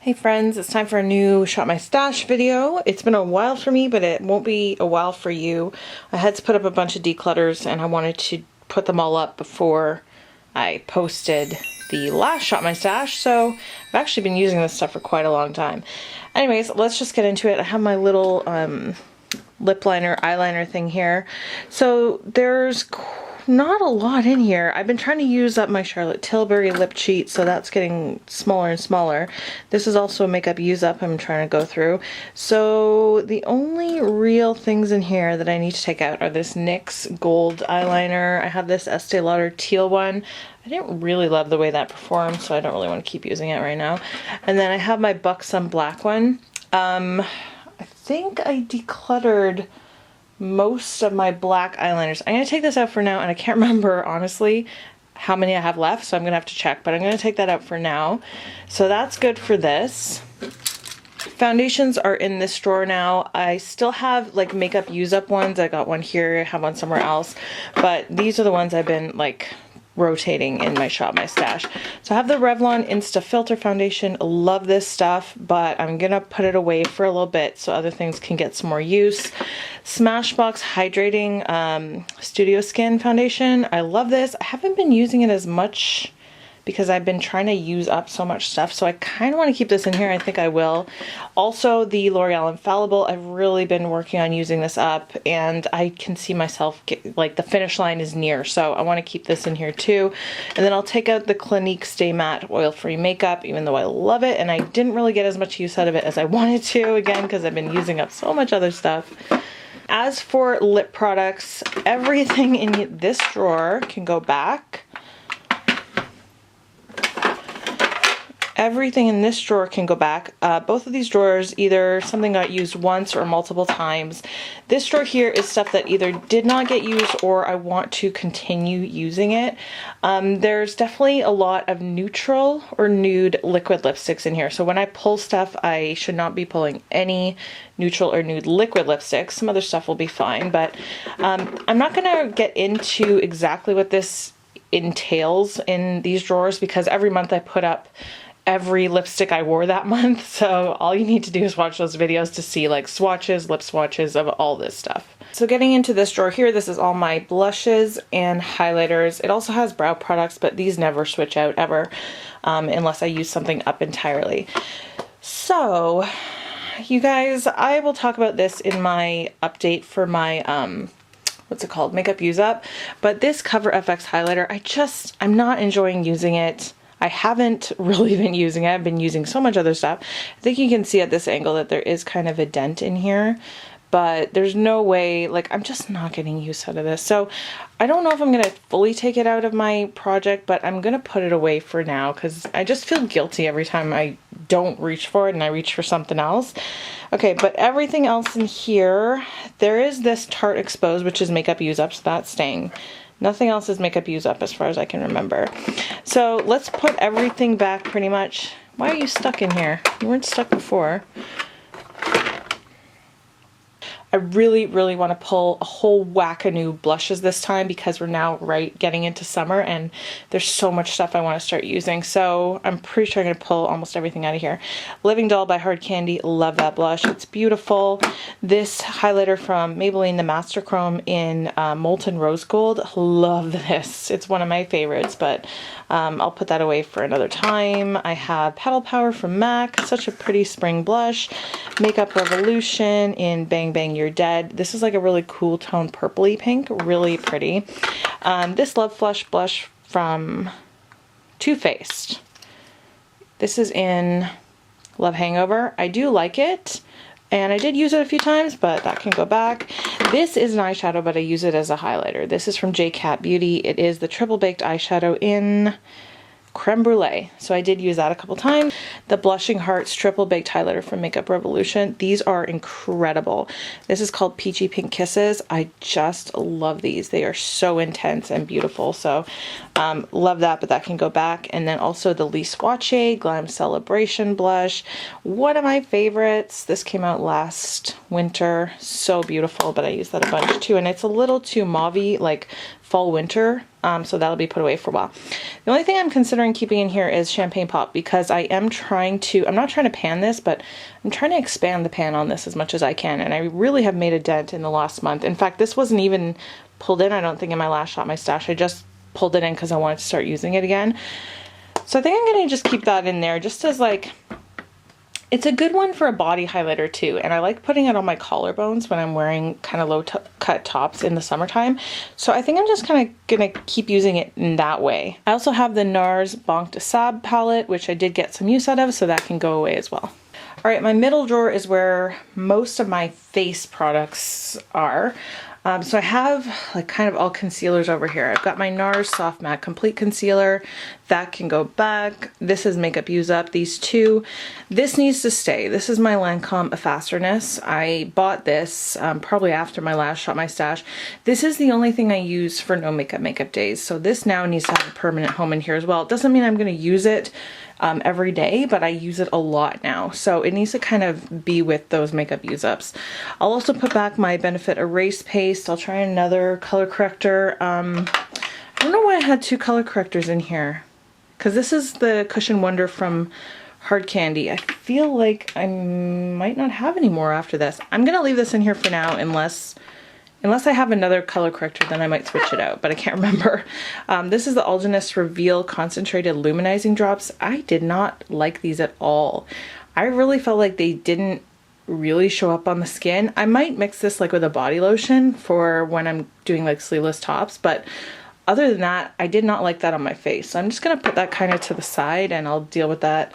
Hey friends, it's time for a new Shop My Stash video. It's been a while for me, but it won't be a while for you. I had to put up a bunch of declutters and I wanted to put them all up before I posted the last Shop My Stash, so I've actually been using this stuff for quite a long time. Anyways, let's just get into it. I have my little lip liner, eyeliner thing here. So there's not a lot in here. I've been trying to use up my Charlotte Tilbury lip cheat, so that's getting smaller and smaller. This is also a makeup use up I'm trying to go through. So the only real things in here that I need to take out are this NYX gold eyeliner. I have this Estee Lauder teal one. I didn't really love the way that performed, so I don't really want to keep using it right now. And then I have my Buxom black one. I think I decluttered most of my black eyeliners. I'm going to take this out for now, and I can't remember honestly how many I have left, so I'm going to have to check, but I'm going to take that out for now. So that's good for this. Foundations are in this drawer now. I still have like makeup use up ones. I got one here, I have one somewhere else, but these are the ones I've been like rotating in my Shop My Stash. So I have the Revlon Insta Filter Foundation. Love this stuff, but I'm gonna put it away for a little bit so other things can get some more use. Smashbox Hydrating Studio Skin Foundation. I love this. I haven't been using it as much because I've been trying to use up so much stuff, so I kind of want to keep this in here. I think I will. Also, the L'Oreal Infallible. I've really been working on using this up, and I can see myself like the finish line is near, so I want to keep this in here too. And then I'll take out the Clinique Stay Matte Oil-Free Makeup, even though I love it, and I didn't really get as much use out of it as I wanted to, again, because I've been using up so much other stuff. As for lip products, everything in this drawer can go back. Everything in this drawer can go back. Both of these drawers, either something got used once or multiple times. This drawer here is stuff that either did not get used or I want to continue using it. There's definitely a lot of neutral or nude liquid lipsticks in here. So when I pull stuff, I should not be pulling any neutral or nude liquid lipsticks. Some other stuff will be fine, but I'm not gonna get into exactly what this entails in these drawers because every month I put up every lipstick I wore that month, so all you need to do is watch those videos to see like swatches, lip swatches of all this stuff. So getting into this drawer here, this is all my blushes and highlighters. It also has brow products, but these never switch out ever unless I use something up entirely. So you guys, I will talk about this in my update for my what's it called, makeup use up, but this Cover FX highlighter, I'm not enjoying using it. I haven't really been using it. I've been using so much other stuff. I think you can see at this angle that there is kind of a dent in here, but there's no way, like, I'm just not getting use out of this. So I don't know if I'm gonna fully take it out of my project, but I'm gonna put it away for now because I just feel guilty every time I don't reach for it and I reach for something else. Okay, but everything else in here, there is this Tarte Exposed, which is makeup use up, so that's staying. Nothing else is makeup use up as far as I can remember. So let's put everything back pretty much. Why are you stuck in here? You weren't stuck before. I really, really want to pull a whole whack of new blushes this time because we're now getting into summer and there's so much stuff I want to start using. So I'm pretty sure I'm going to pull almost everything out of here. Living Doll by Hard Candy. Love that blush. It's beautiful. This highlighter from Maybelline, the Master Chrome in Molten Rose Gold. Love this. It's one of my favorites, but I'll put that away for another time. I have Petal Power from MAC. Such a pretty spring blush. Makeup Revolution in Bang Bang You're Dead. This is like a really cool tone purpley pink, really pretty. This Love Flush blush from Too Faced. This is in Love Hangover. I do like it, and I did use it a few times, but that can go back. This is an eyeshadow, but I use it as a highlighter. This is from J Cat Beauty. It is the Triple Baked Eyeshadow in Creme Brulee. So I did use that a couple times. The Blushing Hearts Triple Baked Highlighter from Makeup Revolution. These are incredible. This is called Peachy Pink Kisses. I just love these. They are so intense and beautiful. So love that, but that can go back. And then also the Lee Swatche Glam Celebration Blush. One of my favorites. This came out last winter. So beautiful, but I use that a bunch too. And it's a little too mauvey, like fall winter so that'll be put away for a while. The only thing I'm considering keeping in here is champagne pop, because I am trying to, I'm not trying to pan this, but I'm trying to expand the pan on this as much as I can, and I really have made a dent in the last month. In fact, this wasn't even pulled in, I don't think, in my last Shop My Stash. I just pulled it in because I wanted to start using it again. So I think I'm going to just keep that in there just as like, it's a good one for a body highlighter too, and I like putting it on my collarbones when I'm wearing kind of low cut tops in the summertime. So I think I'm just kind of gonna keep using it in that way. I also have the NARS Banque de Sable palette, which I did get some use out of, so that can go away as well. All right, my middle drawer is where most of my face products are. So I have like kind of all concealers over here. I've got my NARS Soft Matte Complete Concealer. That can go back. This is Makeup Use Up, these two. This needs to stay. This is my Lancome Effacerness. I bought this probably after my last Shop My Stash. This is the only thing I use for no makeup days. So this now needs to have a permanent home in here as well. It doesn't mean I'm going to use it every day, but I use it a lot now, so it needs to kind of be with those makeup use ups. I'll also put back my Benefit Erase Paste. I'll try another color corrector. I don't know why I had two color correctors in here, because this is the Cushion Wonder from Hard Candy. I feel like I might not have any more after this. I'm gonna leave this in here for now, unless I have another color corrector, then I might switch it out, but I can't remember. This is the Algenist Reveal Concentrated Luminizing Drops. I did not like these at all. I really felt like they didn't really show up on the skin. I might mix this like with a body lotion for when I'm doing like sleeveless tops, but other than that, I did not like that on my face. So I'm just gonna put that kind of to the side, and I'll deal with that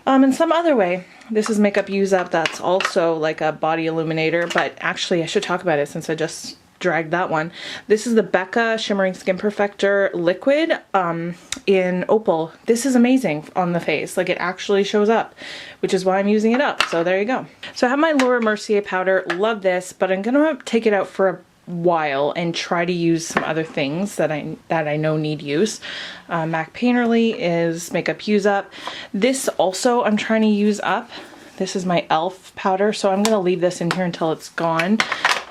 in some other way. This is Makeup Use Up. That's also like a body illuminator, but actually I should talk about it since I just dragged that one. This is the Becca Shimmering Skin Perfector Liquid in Opal. This is amazing on the face. Like, it actually shows up, which is why I'm using it up. So there you go. So I have my Laura Mercier powder. Love this, but I'm gonna take it out for a while and try to use some other things that I know need use. MAC Painterly is Makeup Use Up. This also I'm trying to use up. This is my e.l.f. powder, so I'm gonna leave this in here until it's gone.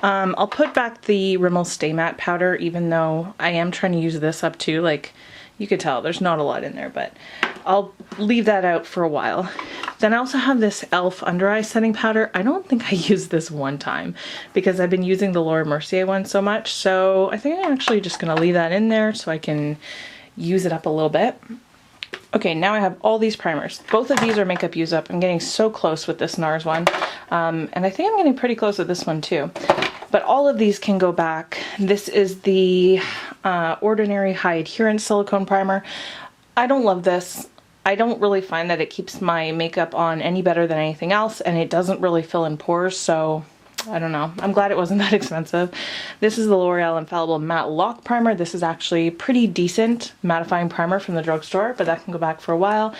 I'll put back the Rimmel Stay Matte powder, even though I am trying to use this up too. Like, you could tell there's not a lot in there, but I'll leave that out for a while. Then I also have this e.l.f. Under Eye Setting Powder. I don't think I used this one time because I've been using the Laura Mercier one so much. So I think I'm actually just gonna leave that in there so I can use it up a little bit. Okay, now I have all these primers. Both of these are Makeup Use Up. I'm getting so close with this NARS one. And I think I'm getting pretty close with this one too. But all of these can go back. This is the Ordinary High Adherence Silicone Primer. I don't love this. I don't really find that it keeps my makeup on any better than anything else, and it doesn't really fill in pores, so I don't know. I'm glad it wasn't that expensive. This is the L'Oreal Infallible Matte Lock Primer. This is actually pretty decent mattifying primer from the drugstore, but that can go back for a while.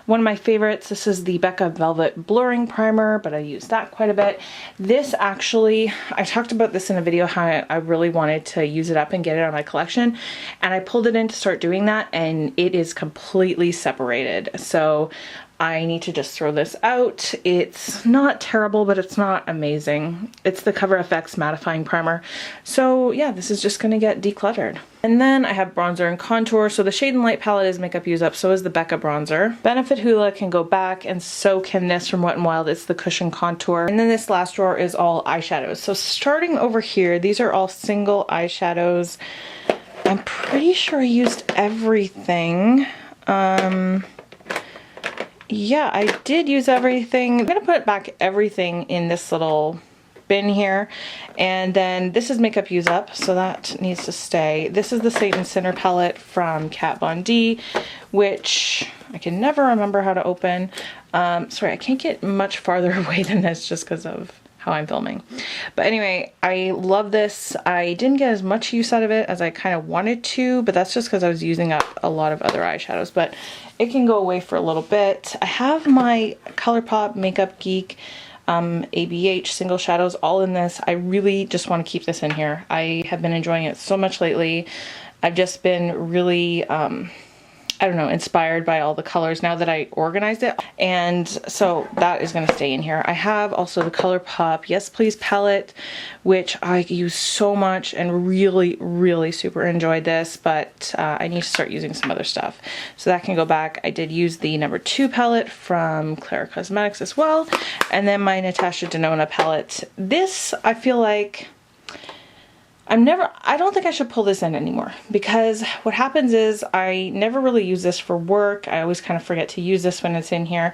One of my favorites, this is the Becca Velvet Blurring Primer, but I use that quite a bit. This actually, I talked about this in a video how I really wanted to use it up and get it on my collection, and I pulled it in to start doing that, and it is completely separated. So I need to just throw this out. It's not terrible, but it's not amazing. It's the Cover FX Mattifying Primer. So yeah, this is just gonna get decluttered. And then I have bronzer and contour. So the Shade and Light palette is Makeup Use Up, so is the Becca bronzer. Benefit Hoola can go back, and so can this from Wet n Wild. It's the Cushion Contour. And then this last drawer is all eyeshadows. So starting over here, these are all single eyeshadows. I'm pretty sure I used everything. Yeah, I did use everything. I'm gonna put back everything in this little bin here. And then this is Makeup Use Up, so that needs to stay. This is the Satan Sinner palette from Kat Von D, which I can never remember how to open. Sorry, I can't get much farther away than this just because of how I'm filming. But anyway, I love this. I didn't get as much use out of it as I kind of wanted to, but that's just because I was using up a lot of other eyeshadows, but it can go away for a little bit. I have my ColourPop Makeup Geek ABH single shadows all in this. I really just want to keep this in here. I have been enjoying it so much lately. I've just been really I don't know, inspired by all the colors now that I organized it. And so that is going to stay in here. I have also the ColourPop Yes Please palette, which I use so much and really, really super enjoyed this, but I need to start using some other stuff. So that can go back. I did use the number 2 palette from Clara Cosmetics as well. And then my Natasha Denona palette. This, I feel like, I don't think I should pull this in anymore, because what happens is I never really use this for work. I always kind of forget to use this when it's in here,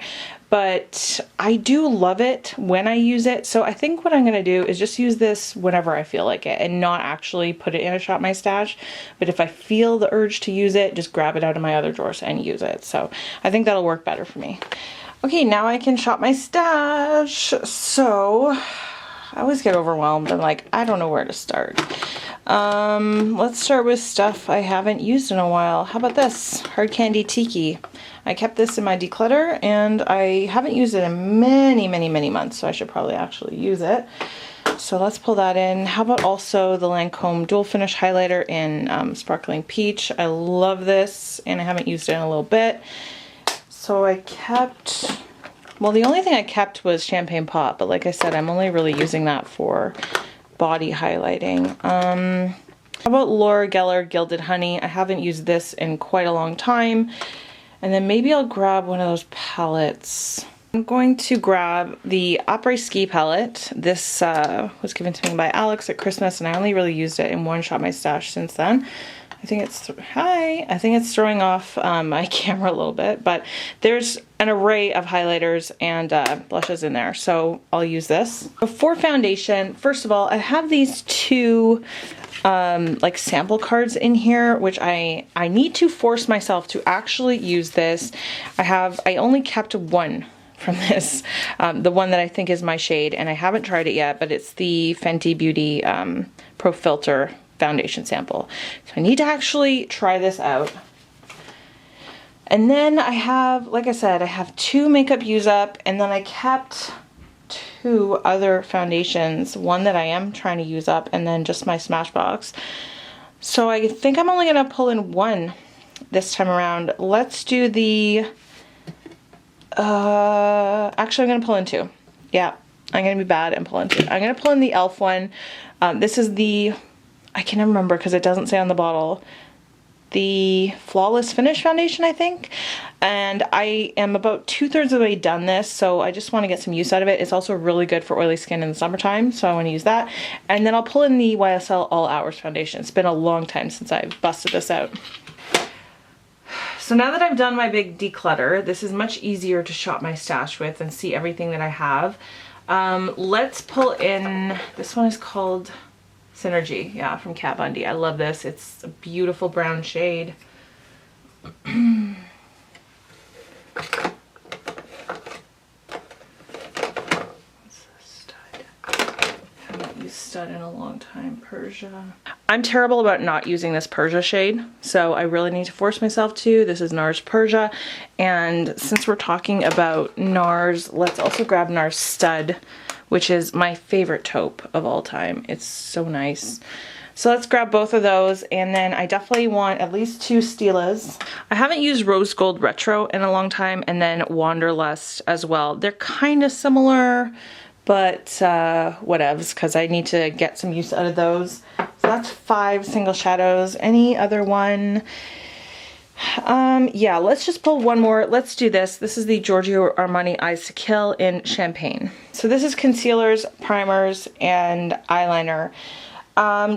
but I do love it when I use it. So I think what I'm going to do is just use this whenever I feel like it and not actually put it in a Shop My Stash. But if I feel the urge to use it, just grab it out of my other drawers and use it. So I think that'll work better for me. Okay, now I can shop my stash. So I always get overwhelmed. I'm like, I don't know where to start. Let's start with stuff I haven't used in a while. How about this? Hard Candy Tiki. I kept this in my declutter and I haven't used it in many, many, many months, so I should probably actually use it. So let's pull that in. How about also the Lancome Dual Finish Highlighter in Sparkling Peach. I love this and I haven't used it in a little bit. So I kept... Well, the only thing I kept was Champagne Pop, but like I said, I'm only really using that for body highlighting. How about Laura Geller Gilded Honey? I haven't used this in quite a long time. And then maybe I'll grab one of those palettes. I'm going to grab the Après Ski palette. This was given to me by Alex at Christmas, and I only really used it in one Shop My Stash since then. I think it's throwing off my camera a little bit, but there's an array of highlighters and blushes in there, so I'll use this. For foundation, first of all, I have these two like sample cards in here, which I need to force myself to actually use this. I only kept one from this, the one that I think is my shade, and I haven't tried it yet, but it's the Fenty Beauty Pro Filter foundation sample. So I need to actually try this out. And then I have, like I said, I have 2 makeup use up, and then I kept 2 other foundations, one that I am trying to use up, and then just my Smashbox. So I think I'm only gonna pull in 1 this time around. Let's do the, actually I'm gonna pull in 2. Yeah, I'm gonna be bad and pull in 2. I'm gonna pull in the e.l.f. one. This is the, I can never remember because it doesn't say on the bottle, the Flawless Finish foundation, I think. And I am about 2/3 of the way done this, so I just want to get some use out of it. It's also really good for oily skin in the summertime, so I want to use that. And then I'll pull in the YSL All Hours foundation. It's been a long time since I've busted this out. So now that I've done my big declutter, this is much easier to shop my stash with and see everything that I have. Let's pull in, this one is called Synergy, yeah, from Kat Von D. I love this. It's a beautiful brown shade. Haven't used stud in a long time. Persia. I'm terrible about not using this Persia shade, so I really need to force myself to. This is NARS Persia, and since we're talking about NARS, let's also grab NARS Stud, which is my favorite taupe of all time. It's so nice. So let's grab both of those, and then I definitely want at least 2 Stilas. I haven't used Rose Gold Retro in a long time, and then Wanderlust as well. They're kind of similar, but whatevs, because I need to get some use out of those. So that's 5 single shadows. Any other one? Yeah, let's just pull one more. Let's do this. This is the Giorgio Armani Eyes to Kill in Champagne. So this is concealers, primers, and eyeliner.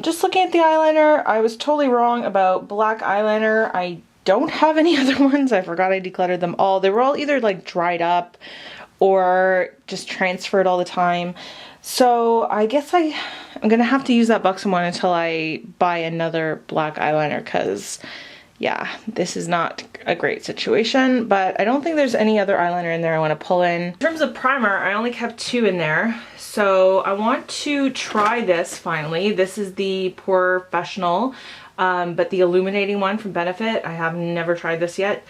Just looking at the eyeliner, I was totally wrong about black eyeliner. I don't have any other ones. I forgot I decluttered them all. They were all either like dried up or just transferred all the time. So I guess I'm gonna have to use that Buxom one until I buy another black eyeliner, because yeah, this is not a great situation, but I don't think there's any other eyeliner in there I want to pull in. In terms of primer, I only kept 2 in there, so I want to try this finally. This is the Professional, but the illuminating one from Benefit. I have never tried this yet,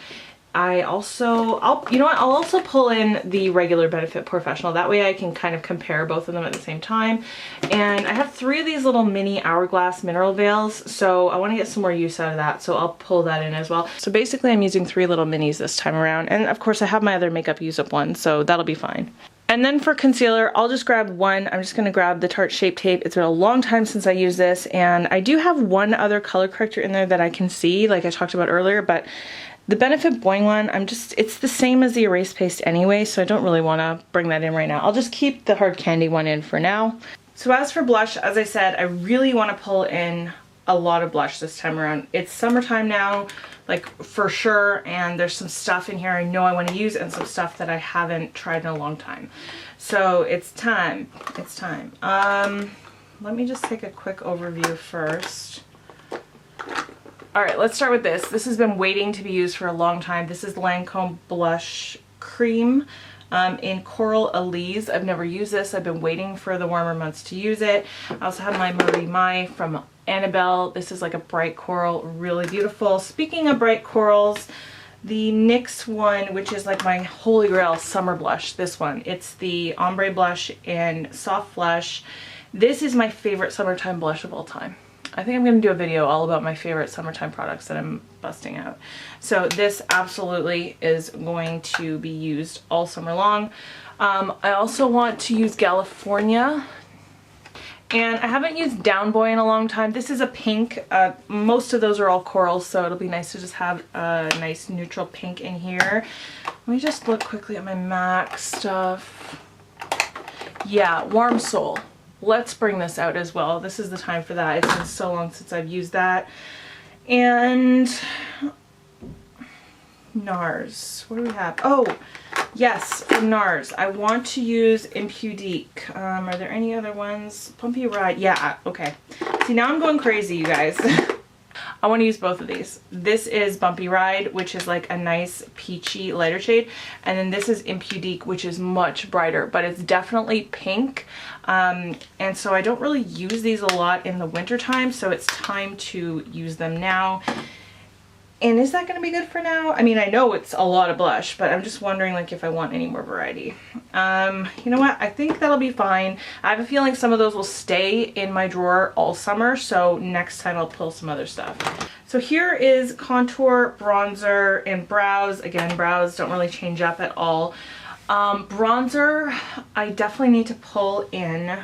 you know what, I'll also pull in the regular Benefit Professional. That way I can kind of compare both of them at the same time. And I have 3 of these little mini Hourglass mineral veils, so I want to get some more use out of that, so I'll pull that in as well. So basically I'm using 3 little minis this time around, and of course I have my other makeup use up one, so that'll be fine. And then for concealer, I'll just grab one. I'm just going to grab the Tarte Shape Tape. It's been a long time since I used this, and I do have one other color corrector in there that I can see, like I talked about earlier, but the Benefit Boing one, it's the same as the Erase Paste anyway, so I don't really want to bring that in right now. I'll just keep the Hard Candy one in for now. So as for blush, as I said, I really want to pull in a lot of blush this time around. It's summertime now, like for sure, and there's some stuff in here I know I want to use and some stuff that I haven't tried in a long time. So it's time. It's time. Let me just take a quick overview first. Alright, let's start with this. This has been waiting to be used for a long time. This is Lancome Blush Cream in Coral Elise. I've never used this. I've been waiting for the warmer months to use it. I also have my Marie Mai from Annabelle. This is like a bright coral, really beautiful. Speaking of bright corals, the NYX one, which is like my holy grail summer blush, this one. It's the Ombre Blush in Soft Flush. This is my favorite summertime blush of all time. I think I'm going to do a video all about my favorite summertime products that I'm busting out. So this absolutely is going to be used all summer long. I also want to use California. And I haven't used Down Boy in a long time. This is a pink. Most of those are all corals, so it'll be nice to just have a nice neutral pink in here. Let me just look quickly at my MAC stuff. Yeah, Warm Soul. Let's bring this out as well. This is the time for that. It's been so long since I've used that. And NARS. What do we have? Oh, yes, from NARS. I want to use Impudique. Are there any other ones? Bumpy Ride. Yeah, okay. See, now I'm going crazy, you guys. I want to use both of these. This is Bumpy Ride, which is like a nice peachy lighter shade. And then this is Impudique, which is much brighter, but it's definitely pink. And so I don't really use these a lot in the winter time, so it's time to use them now. And is that going to be good for now? I mean, I know it's a lot of blush, but I'm just wondering like if I want any more variety. You know what? I think that'll be fine. I have a feeling some of those will stay in my drawer all summer, so next time I'll pull some other stuff. So here is contour, bronzer, and brows. Again, brows don't really change up at all. Bronzer, I definitely need to pull in,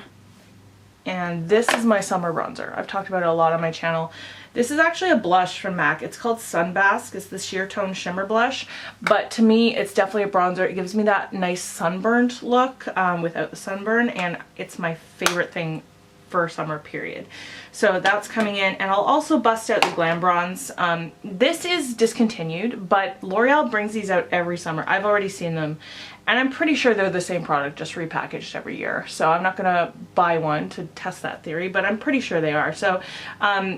and this is my summer bronzer. I've talked about it a lot on my channel. This is actually a blush from MAC. It's called Sunbask. It's the Sheer Tone Shimmer Blush, but to me it's definitely a bronzer. It gives me that nice sunburned look without the sunburn, and it's my favorite thing for summer, period. So that's coming in, and I'll also bust out the Glam Bronze. This is discontinued, but L'Oreal brings these out every summer. I've already seen them, and I'm pretty sure they're the same product, just repackaged every year. So I'm not gonna buy one to test that theory, but I'm pretty sure they are. So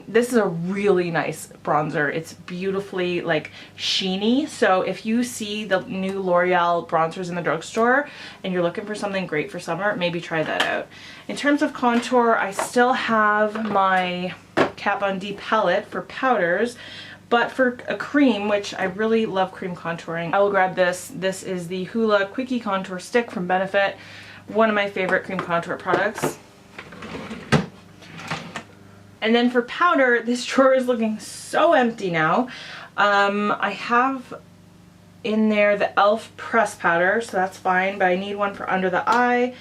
this is a really nice bronzer. It's beautifully like sheeny. So if you see the new L'Oreal bronzers in the drugstore and you're looking for something great for summer, maybe try that out. In terms of contour, I still have my Kat Von D palette for powders, but for a cream, which I really love cream contouring, I will grab this. This is the Hoola Quickie Contour Stick from Benefit, one of my favorite cream contour products. And then for powder, this drawer is looking so empty now. I have in there the e.l.f. press powder, so that's fine, but I need one for under the eye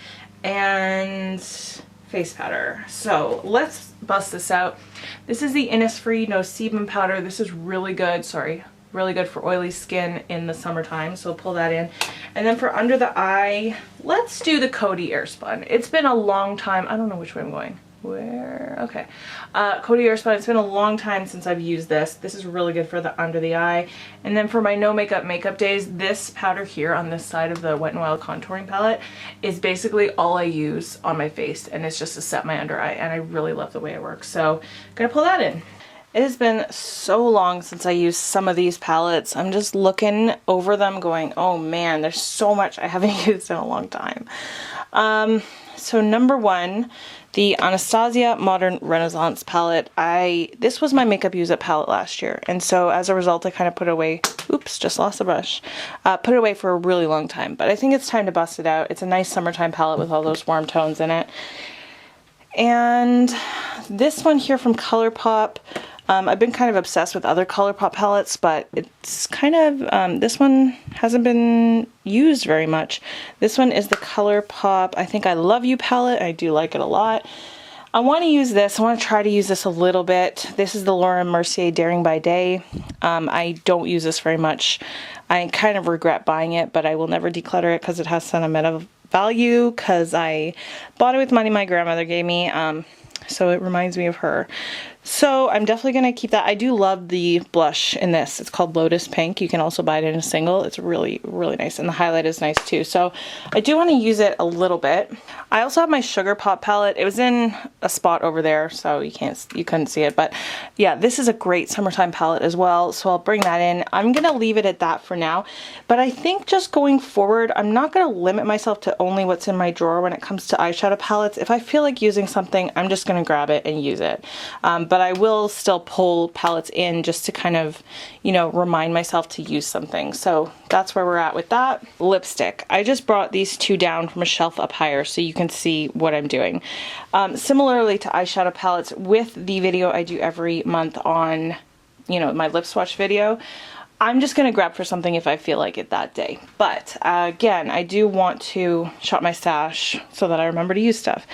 and face powder. So let's bust this out. This is the Innisfree No Sebum powder. This is really good, really good for oily skin in the summertime, so pull that in. And then for under the eye, let's do the Coty Airspun. It's been a long time. I don't know which way I'm going. Where? Okay. Coty Airspun, it's been a long time since I've used this. This is really good for the under the eye. And then for my no makeup days, this powder here on this side of the Wet n Wild contouring palette is basically all I use on my face, and it's just to set my under eye, and I really love the way it works. So I'm gonna pull that in. It has been so long since I used some of these palettes. I'm just looking over them going, oh man, there's so much I haven't used in a long time. So number one, the Anastasia Modern Renaissance palette. This was my Makeup Use It palette last year, and so as a result I kind of put it away. Oops, just lost the brush. Put it away for a really long time, but I think it's time to bust it out. It's a nice summertime palette with all those warm tones in it. And this one here from ColourPop, I've been kind of obsessed with other ColourPop palettes, but it's kind of, this one hasn't been used very much. This one is the ColourPop I Think I Love You palette. I do like it a lot. I want to use this. I want to try to use this a little bit. This is the Laura Mercier Daring by Day. I don't use this very much. I kind of regret buying it, but I will never declutter it because it has sentimental value, because I bought it with money my grandmother gave me. So it reminds me of her. So I'm definitely going to keep that. I do love the blush in this. It's called Lotus Pink. You can also buy it in a single. It's really, really nice. And the highlight is nice too. So I do want to use it a little bit. I also have my Sugar Pop palette. It was in a spot over there, so you couldn't see it. But yeah, this is a great summertime palette as well. So I'll bring that in. I'm going to leave it at that for now. But I think just going forward, I'm not going to limit myself to only what's in my drawer when it comes to eyeshadow palettes. If I feel like using something, I'm just going to grab it and use it. But I will still pull palettes in just to kind of, you know, remind myself to use something. So that's where we're at with that. Lipstick. I just brought these two down from a shelf up higher so you can see what I'm doing. Similarly to eyeshadow palettes, with the video I do every month on, you know, my lip swatch video, I'm just going to grab for something if I feel like it that day. But again, I do want to shop my stash so that I remember to use stuff.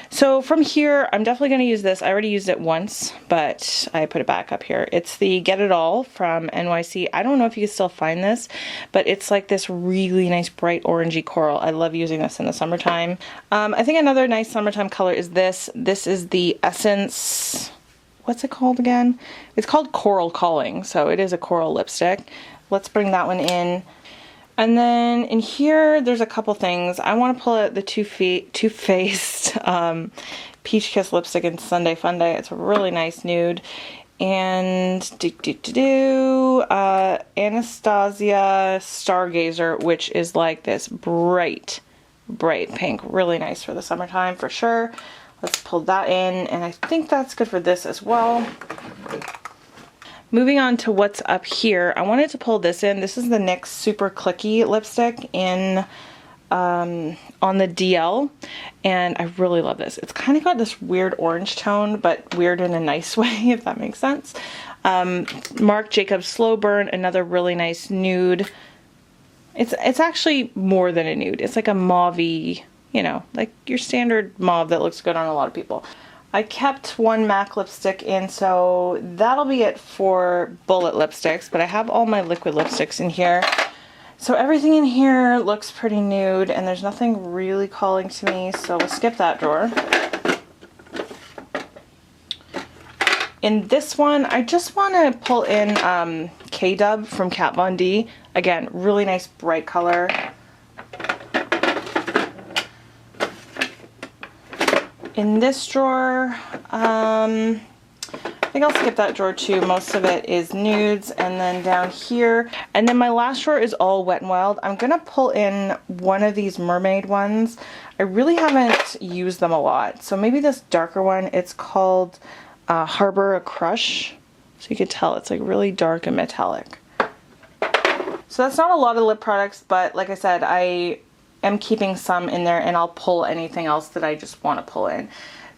So from here, I'm definitely going to use this. I already used it once, but I put it back up here. It's the Get It All from NYC. I don't know if you can still find this, but it's like this really nice bright orangey coral. I love using this in the summertime. I think another nice summertime color is this. This is the Essence... What's it called again? It's called Coral Calling, so it is a coral lipstick. Let's bring that one in. And then in here, there's a couple things. I want to pull out the Too Faced Peach Kiss lipstick in Sunday Funday. It's a really nice nude. And Anastasia Stargazer, which is like this bright pink. Really nice for the summertime for sure. Let's pull that in, and I think that's good for this as well. Moving on to what's up here, I wanted to pull this in. This is the NYX Super Clicky lipstick in on the DL, and I really love this. It's kind of got this weird orange tone, but weird in a nice way, if that makes sense. Marc Jacobs Slow Burn, another really nice nude. It's actually more than a nude. It's like a mauve-y, you know, like your standard mauve that looks good on a lot of people. I kept one MAC lipstick in, so that'll be it for bullet lipsticks, but I have all my liquid lipsticks in here. So everything in here looks pretty nude, and there's nothing really calling to me, so we'll skip that drawer. In this one, I just want to pull in K-Dub from Kat Von D. Again, really nice bright color. In this drawer, I think I'll skip that drawer too. Most of it is nudes. And then down here, and then my last drawer is all Wet n Wild. I'm gonna pull in one of these mermaid ones. I really haven't used them a lot, so maybe this darker one. It's called Harbor a Crush, so you can tell it's like really dark and metallic. So that's not a lot of lip products, but like I said, I am keeping some in there, and I'll pull anything else that I just want to pull in.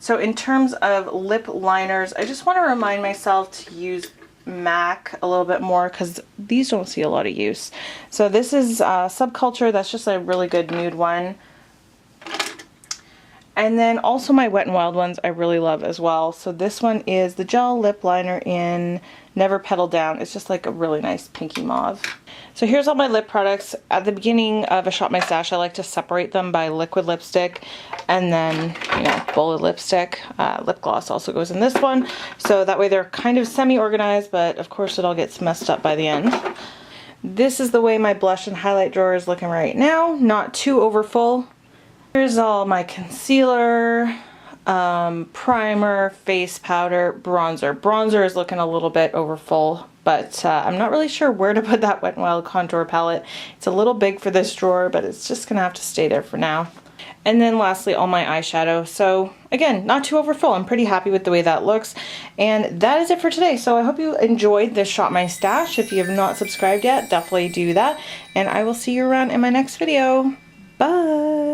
So in terms of lip liners, I just want to remind myself to use MAC a little bit more because these don't see a lot of use. So this is Subculture. That's just a really good nude one. And then also my Wet n Wild ones I really love as well. So this one is the gel lip liner in Never Pedal Down. It's just like a really nice pinky mauve. So here's all my lip products. At the beginning of a Shop My Stash, I like to separate them by liquid lipstick and then, you know, bullet lipstick. Lip gloss also goes in this one. So that way they're kind of semi-organized, but of course it all gets messed up by the end. This is the way my blush and highlight drawer is looking right now. Not too overfull. Here's all my concealer, primer, face powder, bronzer. Bronzer is looking a little bit overfull, but I'm not really sure where to put that Wet n Wild contour palette. It's a little big for this drawer, but it's just gonna have to stay there for now. And then lastly, all my eyeshadow. So again, not too overfull. I'm pretty happy with the way that looks. And that is it for today. So I hope you enjoyed this Shop My Stash. If you have not subscribed yet, definitely do that. And I will see you around in my next video. Bye!